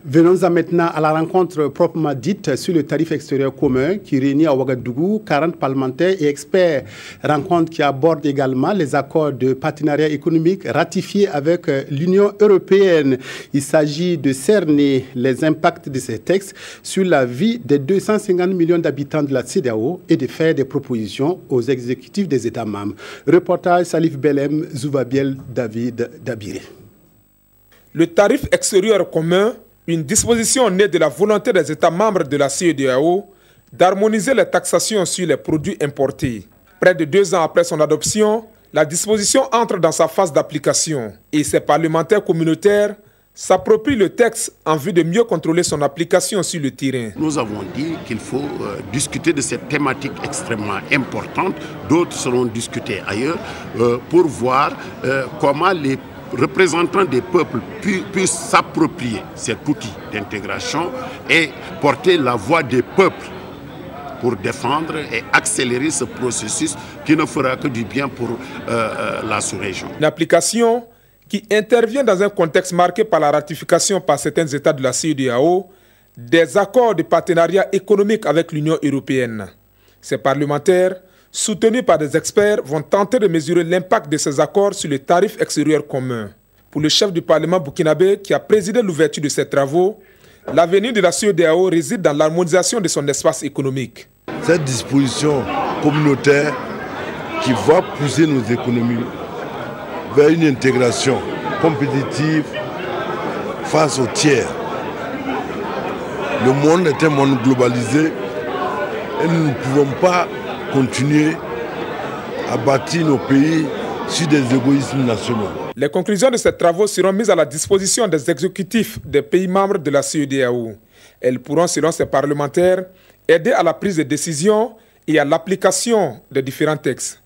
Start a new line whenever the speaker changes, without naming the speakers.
Venons-en maintenant à la rencontre proprement dite sur le tarif extérieur commun qui réunit à Ouagadougou 40 parlementaires et experts. Rencontre qui aborde également les accords de partenariat économique ratifiés avec l'Union européenne. Il s'agit de cerner les impacts de ces textes sur la vie des 250 millions d'habitants de la CEDEAO et de faire des propositions aux exécutifs des États membres. Reportage Salif Belem, Zouvabiel, David Dabiré.
Le tarif extérieur commun, une disposition née de la volonté des États membres de la CEDEAO d'harmoniser les taxations sur les produits importés. Près de 2 ans après son adoption, la disposition entre dans sa phase d'application et ces parlementaires communautaires s'approprient le texte en vue de mieux contrôler son application sur le terrain.
Nous avons dit qu'il faut discuter de cette thématique extrêmement importante. D'autres seront discutées ailleurs pour voir comment les représentants des peuples puissent s'approprier cet outil d'intégration et porter la voix des peuples pour défendre et accélérer ce processus qui ne fera que du bien pour la sous-région.
Une application qui intervient dans un contexte marqué par la ratification par certains États de la CEDEAO des accords de partenariat économique avec l'Union européenne. Ces parlementaires, soutenus par des experts, vont tenter de mesurer l'impact de ces accords sur les tarifs extérieurs communs. Pour le chef du Parlement burkinabé qui a présidé l'ouverture de ces travaux, l'avenir de la CEDEAO réside dans l'harmonisation de son espace économique.
Cette disposition communautaire qui va pousser nos économies vers une intégration compétitive face aux tiers. Le monde est un monde globalisé et nous ne pouvons pas continuer à bâtir nos pays sur des égoïsmes nationaux.
Les conclusions de ces travaux seront mises à la disposition des exécutifs des pays membres de la CEDEAO. Elles pourront, selon ces parlementaires, aider à la prise de décision et à l'application des différents textes.